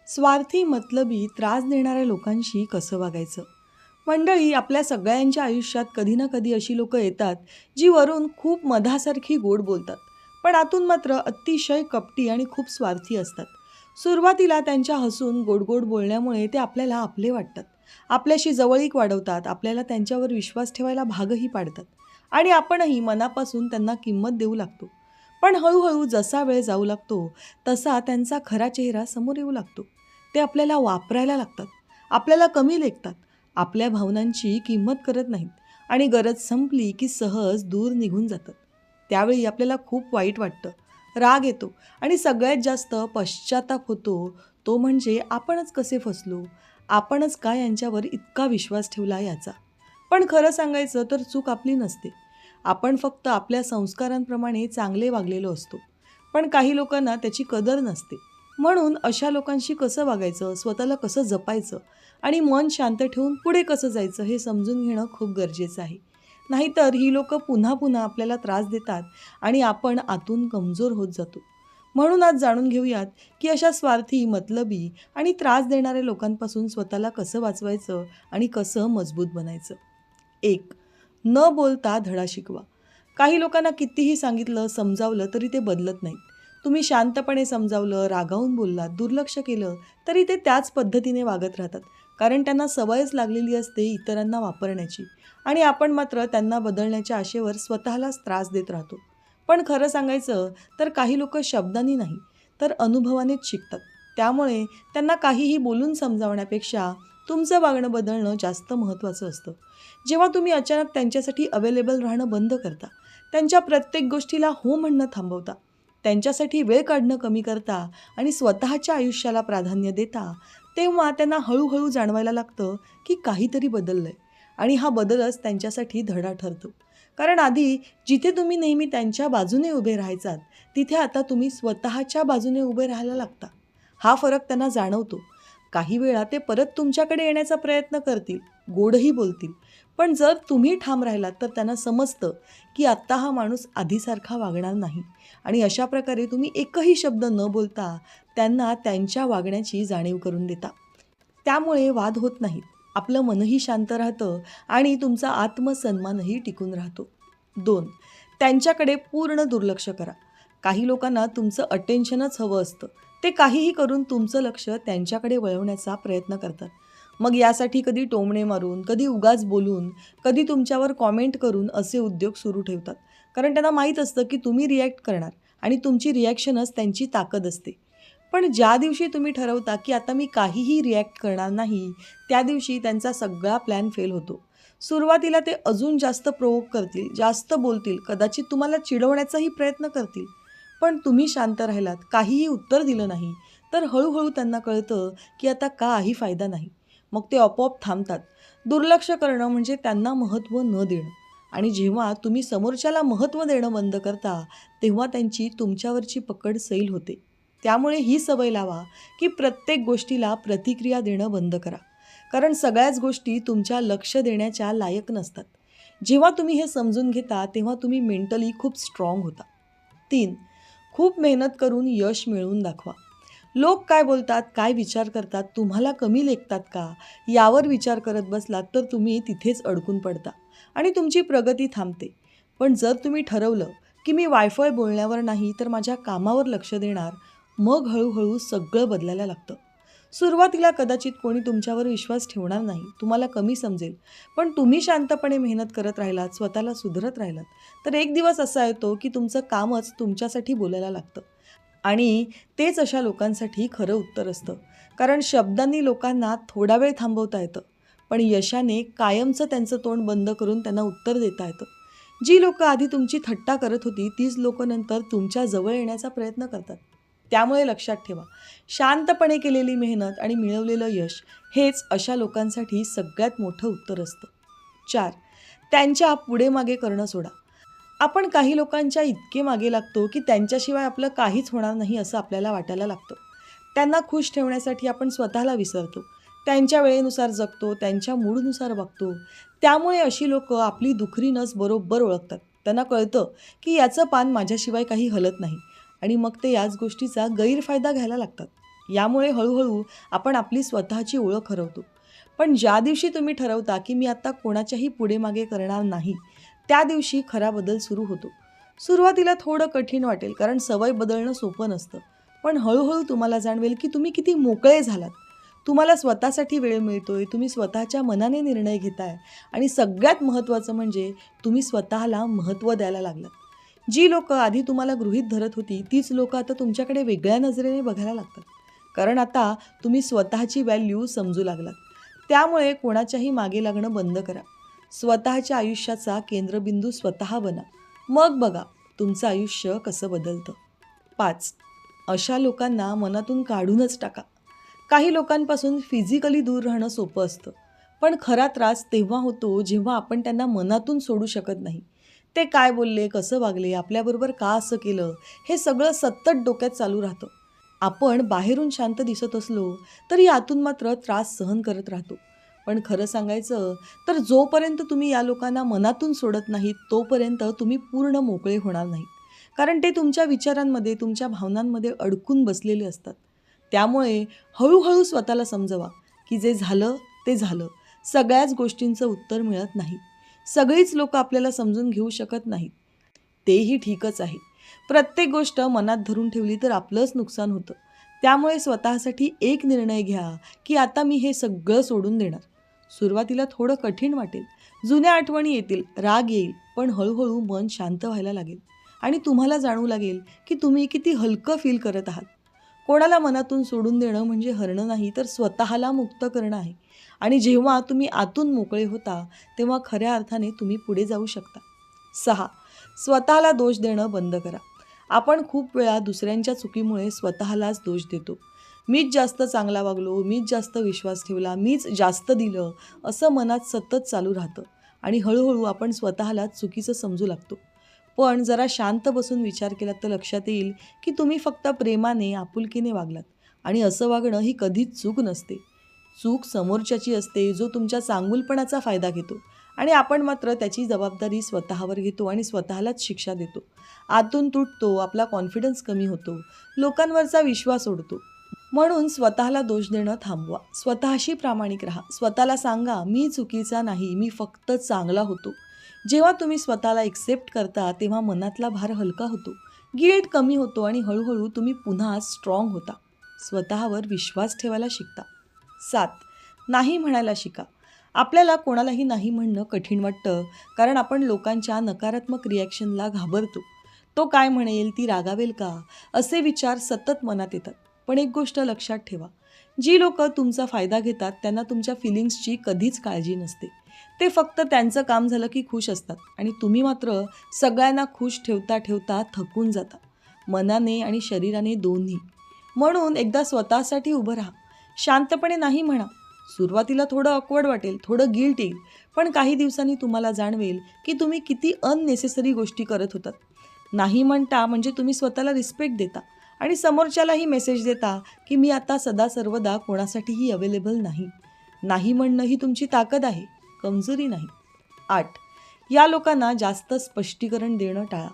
स्वार्थी, मतलबी, त्रास देणाऱ्या लोकांशी कसं वागायचं? मंडळी, आपल्या सगळ्यांच्या आयुष्यात कधी ना कधी अशी लोकं येतात, जी वरून खूप मधासारखी गोड बोलतात, पण आतून मात्र अतिशय कपटी आणि खूप स्वार्थी असतात. सुरुवातीला त्यांच्या हसून गोड गोड बोलण्यामुळे ते आपल्याला आपले वाटतात, आपल्याशी जवळीक वाढवतात, आपल्याला त्यांच्यावर विश्वास ठेवायला भागही पाडतात आणि आपणही मनापासून त्यांना किंमत देऊ लागतो. पण हळूहळू जसा वेळ जाऊ लागतो तसा त्यांचा खरा चेहरा समोर येऊ लागतो. ते आपल्याला वापरायला लागतात, आपल्याला कमी लेखतात, आपल्या भावनांची किंमत करत नाहीत आणि गरज संपली की सहज दूर निघून जातात. त्यावेळी आपल्याला खूप वाईट वाटतं, राग येतो आणि सगळ्यात जास्त पश्चाताप होतो. तो म्हणजे आपणच कसे फसलो, आपणच का यांच्यावर इतका विश्वास ठेवला याचा. पण खरं सांगायचं तर चूक आपली नसते. आपण फक्त आपल्या संस्कारांप्रमाणे चांगले वागलेलो असतो. पण काही लोकांना त्याची कदर नसते. म्हणून अशा लोकांशी कसं वागायचं, स्वतःला कसं जपायचं आणि मन शांत ठेवून पुढे कसं जायचं हे समजून घेणं खूप गरजेचं आहे. नाहीतर ही लोकं पुन्हा पुन्हा आपल्याला त्रास देतात आणि आपण आतून कमजोर होत जातो. म्हणून आज जाणून घेऊयात की अशा स्वार्थी, मतलबी आणि त्रास देणाऱ्या लोकांपासून स्वतःला कसं वाचवायचं आणि कसं मजबूत बनायचं. 1. न बोलता धडा शिकवा. काही लोकांना कितीही सांगितलं, समजावलं तरी ते बदलत नाहीत. तुम्ही शांतपणे समजावलं, रागावून बोललात, दुर्लक्ष केलं तरी ते त्याच पद्धतीने वागत राहतात. कारण त्यांना सवयच लागलेली असते इतरांना वापरण्याची आणि आपण मात्र त्यांना बदलण्याच्या आशेवर स्वतःलाच त्रास देत राहतो. पण खरं सांगायचं तर काही लोक शब्दांनी नाही तर अनुभवानेच शिकतात. त्यामुळे त्यांना काहीही बोलून समजावण्यापेक्षा तुमचं वागणं बदलणं जास्त महत्त्वाचं असतं. जेव्हा तुम्ही अचानक त्यांच्यासाठी अवेलेबल राहणं बंद करता, त्यांच्या प्रत्येक गोष्टीला हो म्हणणं थांबवता, त्यांच्यासाठी वेळ काढणं कमी करता आणि स्वतःच्या आयुष्याला प्राधान्य देता, तेव्हा त्यांना हळूहळू जाणवायला लागतं की काहीतरी बदललंय आणि हा बदलच त्यांच्यासाठी धडा ठरतो. कारण आधी जिथे तुम्ही नेहमी त्यांच्या बाजूने उभे राहायचात, तिथे आता तुम्ही स्वतःच्या बाजूने उभे राहायला लागता. हा फरक त्यांना जाणवतो. काही वेळा ते परत तुमच्याकडे येण्याचा प्रयत्न करतील, गोडही बोलतील. पण जर तुम्ही ठाम राहिलात तर त्यांना समजतं की आत्ता हा माणूस आधीसारखा वागणार नाही आणि अशा प्रकारे तुम्ही एकही शब्द न बोलता त्यांना त्यांच्या वागण्याची जाणीव करून देता. त्यामुळे वाद होत नाहीत, आपलं मनही शांत राहतं आणि तुमचा आत्मसन्मानही टिकून राहतो. 2. त्यांच्याकडे पूर्ण दुर्लक्ष करा. काही लोकांना तुमचं अटेन्शनच हवं असतं. ते काहीही करून तुमचं लक्ष त्यांच्याकडे वळवण्याचा प्रयत्न करतात. मग यासाठी कधी टोमणे मारून, कधी उगाच बोलून, कधी तुमच्यावर कॉमेंट करून असे उद्योग सुरू ठेवतात. कारण त्यांना माहीत असतं की तुम्ही रिॲक्ट करणार आणि तुमची रिॲक्शनच त्यांची ताकद असते. पण ज्या दिवशी तुम्ही ठरवता की आता मी काहीही रिॲक्ट करणार नाही, त्या दिवशी त्यांचा सगळा प्लॅन फेल होतो. सुरुवातीला ते अजून जास्त प्रोवोक करतील, जास्त बोलतील, कदाचित तुम्हाला चिडवण्याचाही प्रयत्न करतील. पण तुम्ही शांत राहिलात, काहीही उत्तर दिलं नाही, तर हळूहळू त्यांना कळतं की आता काही फायदा नाही. मग ते आपोआप थांबतात. दुर्लक्ष करणं म्हणजे त्यांना महत्त्व न देणं आणि जेव्हा तुम्ही समोरच्याला महत्त्व देणं बंद करता, तेव्हा त्यांची तुमच्यावरची पकड सैल होते. त्यामुळे ही सवय लावा की प्रत्येक गोष्टीला प्रतिक्रिया देणं बंद करा. कारण सगळ्याच गोष्टी तुमच्या लक्ष देण्याच्या लायक नसतात. जेव्हा तुम्ही हे समजून घेता, तेव्हा तुम्ही मेंटली खूप स्ट्रॉंग होता. 3. खूप मेहनत करून यश मिळवून दाखवा. लोक काय बोलतात, काय विचार करतात, तुम्हाला कमी लेखतात का, यावर विचार करत बसलात तर तुम्ही तिथेच अडकून पडता आणि तुमची प्रगती थांबते. पण जर तुम्ही ठरवलं की मी वायफळ बोलण्यावर नाही तर माझ्या कामावर लक्ष देणार, मग हळूहळू सगळं बदलायला लागतं. सुरुवातीला कदाचित कोणी तुमच्यावर विश्वास ठेवणार नाही, तुम्हाला कमी समजेल. पण तुम्ही शांतपणे मेहनत करत राहिलात, स्वतःला सुधारत राहिलात, तर एक दिवस असा येतो की तुमचं कामच तुमच्यासाठी बोलायला लागतं. आणि तेच अशा लोकांसाठी खरं उत्तर असतं. कारण शब्दांनी लोकांना थोडा वेळ थांबवता येतं, पण यशाने कायमचं त्यांचं तोंड बंद करून त्यांना उत्तर देता येतं. जी लोकं आधी तुमची थट्टा करत होती, तीच लोकं नंतर तुमच्या जवळ येण्याचा प्रयत्न करतात. त्यामुळे लक्षात ठेवा, शांतपणे केलेली मेहनत आणि मिळवलेलं यश हेच अशा लोकांसाठी सगळ्यात मोठं उत्तर असतं. 4. त्यांच्या पुढे मागे करणं सोडा. आपण काही लोकांच्या इतके मागे लागतो की त्यांच्याशिवाय आपलं काहीच होणार नाही असं आपल्याला वाटायला लागतं. त्यांना खुश ठेवण्यासाठी आपण स्वतःला विसरतो, त्यांच्या वेळेनुसार जगतो, त्यांच्या मूडनुसार वागतो. त्यामुळे अशी लोकं आपली दुखरी नस बरोबर ओळखतात. त्यांना कळतं की याचं पान माझ्याशिवाय काही हलत नाही आणि मग ते याच गोष्टीचा गैरफायदा घ्यायला लागतात. यामुळे हळूहळू आपण आपली स्वतःची ओळख हरवतो. पण ज्या दिवशी तुम्ही ठरवता की मी आता कोणाच्याही पुढे मागे करणार नाही, त्या दिवशी खरा बदल सुरू होतो. सुरुवातीला थोडं कठीण वाटेल, कारण सवय बदलणं सोपं नसतं. पण हळूहळू तुम्हाला जाणवेल की तुम्ही किती मोकळे झालात. तुम्हाला स्वतःसाठी वेळ मिळतोय, तुम्ही स्वतःच्या मनाने निर्णय घेताय आणि सगळ्यात महत्त्वाचं म्हणजे तुम्ही स्वतःला महत्त्व द्यायला लागलात. जी लोकं आधी तुम्हाला गृहीत धरत होती, तीच लोकं आता तुमच्याकडे वेगळ्या नजरेने बघायला लागतात. कारण आता तुम्ही स्वतःची व्हॅल्यू समजू लागलात. त्यामुळे कोणाच्याही मागे लागणं बंद करा. स्वतःच्या आयुष्याचा केंद्रबिंदू स्वतः बना. मग बघा तुमचं आयुष्य कसं बदलतं. 5. अशा लोकांना मनातून काढूनच टाका. काही लोकांपासून फिजिकली दूर राहणं सोपं असतं, पण खरा त्रास तेव्हा होतो जेव्हा आपण त्यांना मनातून सोडू शकत नाही. ते काय बोलले, कसं वागले, आपल्याबरोबर का असं केलं, हे सगळं सतत डोक्यात चालू राहतं. आपण बाहेरून शांत दिसत असलो तरी आतून मात्र त्रास सहन करत राहतो. पण खरं सांगायचं तर जोपर्यंत तुम्ही या लोकांना मनातून सोडत नाहीत, तोपर्यंत तुम्ही पूर्ण मोकळे होणार नाहीत. कारण ते तुमच्या विचारांमध्ये, तुमच्या भावनांमध्ये अडकून बसलेले असतात. त्यामुळे हळूहळू स्वतःला समजवा की जे झालं ते झालं. सगळ्याच गोष्टींचं उत्तर मिळत नाही. सगळीच लोकं आपल्याला समजून घेऊ शकत नाहीत. तेही ठीकच आहे. प्रत्येक गोष्ट मनात धरून ठेवली तर आपलंच नुकसान होतं. त्यामुळे स्वतःसाठी एक निर्णय घ्या की आता मी हे सगळं सोडून देणार. सुरुवातीला थोडं कठीण वाटेल, जुन्या आठवणी येतील, राग येईल, पण हळूहळू मन शांत व्हायला लागेल आणि तुम्हाला जाणवू लागेल की तुम्ही किती हलकं फील करत आहात. कोणाला मनातून सोडून देणं म्हणजे हरणं नाही, तर स्वतःला मुक्त करणं आहे. आणि जेव्हा तुम्ही आतून मोकळे होता, तेव्हा खऱ्या अर्थाने तुम्ही पुढे जाऊ शकता. 6. स्वतःला दोष देणं बंद करा. आपण खूप वेळा दुसऱ्यांच्या चुकीमुळे स्वतःलाच दोष देतो. मीच जास्त चांगला वागलो, मीच जास्त विश्वास ठेवला, मीच जास्त दिलं, असं मनात सतत चालू राहतं आणि हळूहळू आपण स्वतःलाच चुकीचं समजू लागतो. पण जरा शांत बसून विचार केलात तर लक्षात येईल की तुम्ही फक्त प्रेमाने, आपुलकीने वागलात आणि असं वागणं ही कधीच चूक नसते. चूक समोरच्याची असते, जो तुमच्या चांगुलपणाचा फायदा घेतो आणि आपण मात्र त्याची जबाबदारी स्वतःवर घेतो आणि स्वतःलाच शिक्षा देतो. आतून तुटतो, आपला कॉन्फिडन्स कमी होतो, लोकांवरचा विश्वास उडतो. म्हणून स्वतःला दोष देणं थांबवा. स्वतःशी प्रामाणिक राहा. स्वतःला सांगा, मी चुकीचा नाही, मी फक्त चांगला होतो. जेव्हा तुम्ही स्वतःला एक्सेप्ट करता, तेव्हा मनातला भार हलका होतो, गिल्ट कमी होतो आणि हळूहळू तुम्ही पुन्हा स्ट्रॉंग होता. स्वतःवर विश्वास ठेवायला शिकता. 7. नाही म्हणायला शिका. आपल्याला कोणालाही नाही म्हणणं कठीण वाटतं, कारण आपण लोकांच्या नकारात्मक रिॲक्शनला घाबरतो. तो काय म्हणेल, ती रागावेल का, असे विचार सतत मनात येतात. पण एक गोष्ट लक्षात ठेवा, जी लोकं तुमचा फायदा घेतात त्यांना तुमच्या फिलिंग्सची कधीच काळजी नसते. ते फक्त त्यांचं काम झालं की खुश असतात आणि तुम्ही मात्र सगळ्यांना खुश ठेवता ठेवता थकून जाता, मनाने आणि शरीराने दोन्ही. म्हणून एकदा स्वतःसाठी उभं राहा. शांतपणे नाही म्हणा. सुरुवातीला थोडं ऑकवर्ड वाटेल, थोडं गिल्ट येईल, पण काही दिवसांनी तुम्हाला जाणवेल की तुम्ही किती अननेसेसरी गोष्टी करत होतात. नाही म्हणता म्हणजे तुम्ही स्वतःला रिस्पेक्ट देता आणि समोरच्यालाही मेसेज देता की मी आता सदा सर्वदा कोणासाठीही अवेलेबल नाही. नाही म्हणणं ही तुमची ताकद आहे, कमजोरी नाही. 8. या लोकांना जास्त स्पष्टीकरण देणं टाळा.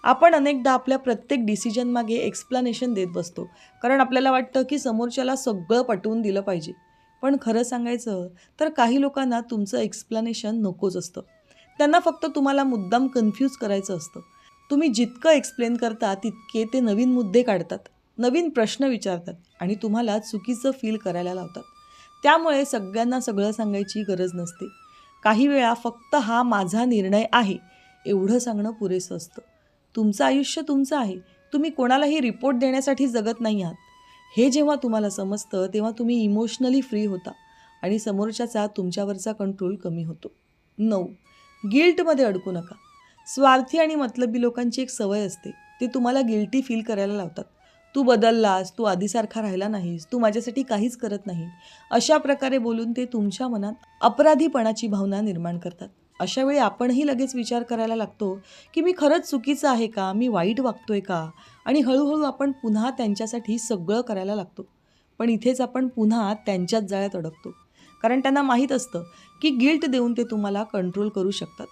आपण अनेकदा आपल्या प्रत्येक डिसिजन मागे एक्सप्लेनेशन देत बसतो, कारण आपल्याला वाटतं की समोरच्याला सगळं पटवून दिलं पाहिजे. पण खरं सांगायचं तर काही लोकांना तुमचं एक्सप्लेनेशन नकोच असतं. त्यांना फक्त तुम्हाला मुद्दाम कन्फ्यूज करायचं असतं. तुम्ही जितकं एक्सप्लेन करता तितके ते नवीन मुद्दे काढतात, नवीन प्रश्न विचारतात आणि तुम्हाला चुकीचं फील करायला लावतात. त्यामुळे सगळ्यांना सगळं सांगायची गरज नसते. काही वेळा फक्त हा माझा निर्णय आहे एवढं सांगणं पुरेसं असतं. तुमचं आयुष्य तुमचं आहे. तुम्ही कोणालाही रिपोर्ट देण्यासाठी जगत नाही आहात. हे जेव्हा तुम्हाला समजतं तेव्हा तुम्ही इमोशनली फ्री होता आणि समोरच्याचा तुमच्यावरचा कंट्रोल कमी होतो. 9. गिल्टमध्ये अडकू नका. स्वार्थी आणि मतलबी लोकांची एक सवय असते. ते तुम्हाला गिल्टी फील करायला लावतात. तू बदललास, तू आधीसारखा राहिला नाहीस, तू माझ्यासाठी काहीच करत नाही, अशा प्रकारे बोलून ते तुमच्या मनात अपराधीपणाची भावना निर्माण करतात. अशा वेळी आपणही लगेच विचार करायला लागतो की मी खरंच चुकीचं आहे का, मी वाईट वागतोय का, आणि हळूहळू आपण पुन्हा त्यांच्यासाठी सगळं करायला लागतो. पण इथेच आपण पुन्हा त्यांच्याच जाळ्यात अडकतो, कारण त्यांना माहीत असतं की गिल्ट देऊन ते तुम्हाला कंट्रोल करू शकतात.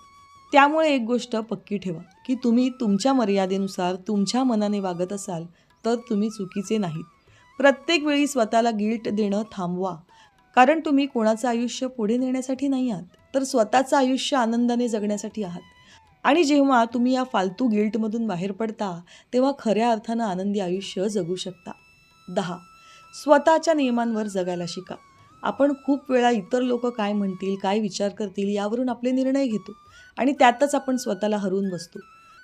त्यामुळे एक गोष्ट पक्की ठेवा की तुम्ही तुमच्या मर्यादेनुसार तुमच्या मनाने वागत असाल तर तुम्ही चुकीचे नाहीत. प्रत्येक वेळी स्वतःला गिल्ट देणं थांबवा, कारण तुम्ही कोणाचं आयुष्य पुढे नेण्यासाठी नाही आहात, तर स्वतःचं आयुष्य आनंदाने जगण्यासाठी आहात. आणि जेव्हा तुम्ही या फालतू गिल्टमधून बाहेर पडता, तेव्हा खऱ्या अर्थानं आनंदी आयुष्य जगू शकता. 10. स्वतःच्या नियमांवर जगायला शिका. आपण खूप वेळा इतर लोक काय म्हणतील, काय विचार करतील यावरून आपले निर्णय घेतो आणि त्यातच आपण स्वतःला हरवून बसतो.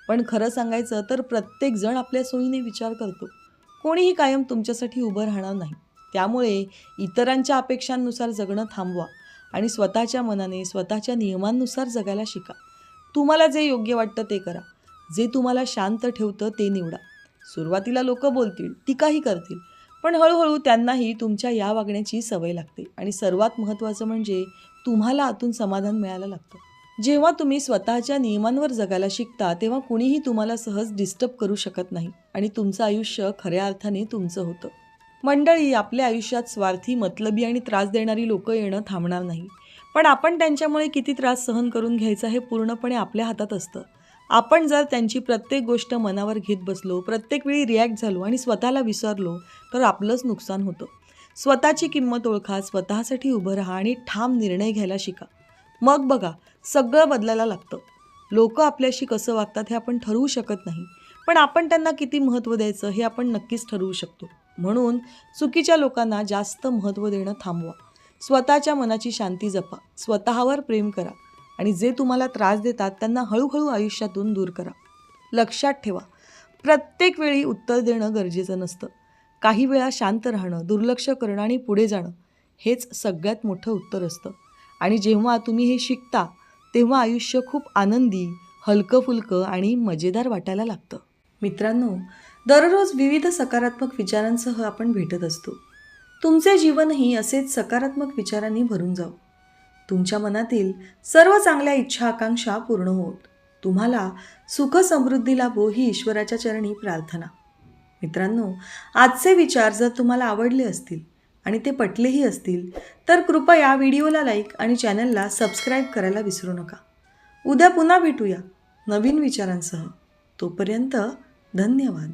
पण खरं सांगायचं तर प्रत्येकजण आपल्या सोयीने विचार करतो. कोणीही कायम तुमच्यासाठी उभं राहणार नाही. त्यामुळे इतरांच्या अपेक्षांनुसार जगणं थांबवा आणि स्वतःच्या मनाने, स्वतःच्या नियमांनुसार जगायला शिका. तुम्हाला जे योग्य वाटतं ते करा. जे तुम्हाला शांत ठेवतं ते निवडा. सुरुवातीला लोक बोलतील, टीकाही करतील, पण हळूहळू त्यांनाही तुमच्या या वागण्याची सवय लागते आणि सर्वात महत्त्वाचं म्हणजे तुम्हाला आतून समाधान मिळायला लागतं. जेव्हा तुम्ही स्वतःच्या नियमांवर जगायला शिकता, तेव्हा कुणीही तुम्हाला सहज डिस्टर्ब करू शकत नाही आणि तुमचं आयुष्य खऱ्या अर्थाने तुमचं होतं. मंडळी, आपल्या आयुष्यात स्वार्थी, मतलबी आणि त्रास देणारी लोकं येणं थांबणार नाही. पण आपण त्यांच्यामुळे किती त्रास सहन करून घ्यायचा हे पूर्णपणे आपल्या हातात असतं. आपण जर त्यांची प्रत्येक गोष्ट मनावर घेत बसलो, प्रत्येक वेळी रिॲक्ट झालो आणि स्वतःला विसरलो, तर आपलंच नुकसान होतं. स्वतःची किंमत ओळखा, स्वतःसाठी उभं राहा आणि ठाम निर्णय घ्यायला शिका. मग बघा, सगळं बदलायला लागतं. लोक आपल्याशी कसं वागतात हे आपण ठरवू शकत नाही, पण आपण त्यांना किती महत्त्व द्यायचं हे आपण नक्कीच ठरवू शकतो. म्हणून चुकीच्या लोकांना जास्त महत्त्व देणं थांबवा. स्वतःच्या मनाची शांती जपा, स्वतःवर प्रेम करा आणि जे तुम्हाला त्रास देतात त्यांना हळूहळू आयुष्यातून दूर करा. लक्षात ठेवा, प्रत्येक वेळी उत्तर देणं गरजेचं नसतं. काही वेळा शांत राहणं, दुर्लक्ष करणं आणि पुढे जाणं हेच सगळ्यात मोठं उत्तर असतं. आणि जेव्हा तुम्ही हे शिकता, तेव्हा आयुष्य खूप आनंदी, हलकं फुलकं आणि मजेदार वाटायला लागतं. मित्रांनो, दररोज विविध सकारात्मक विचारांसह आपण भेटत असतो. तुमचे जीवनही असेच सकारात्मक विचारांनी भरून जावो. तुमच्या मनातील सर्व चांगल्या इच्छा आकांक्षा पूर्ण होत. तुम्हाला सुख समृद्धी लाभो ही ईश्वराच्या चरणी प्रार्थना. मित्रांनो, आजचे विचार जर तुम्हाला आवडले असतील आणि ते पटलेही असतील, तर कृपया व्हिडिओला लाईक आणि चॅनलला सबस्क्राईब करायला विसरू नका. उद्या पुन्हा भेटूया नवीन विचारांसह. तोपर्यंत धन्यवाद.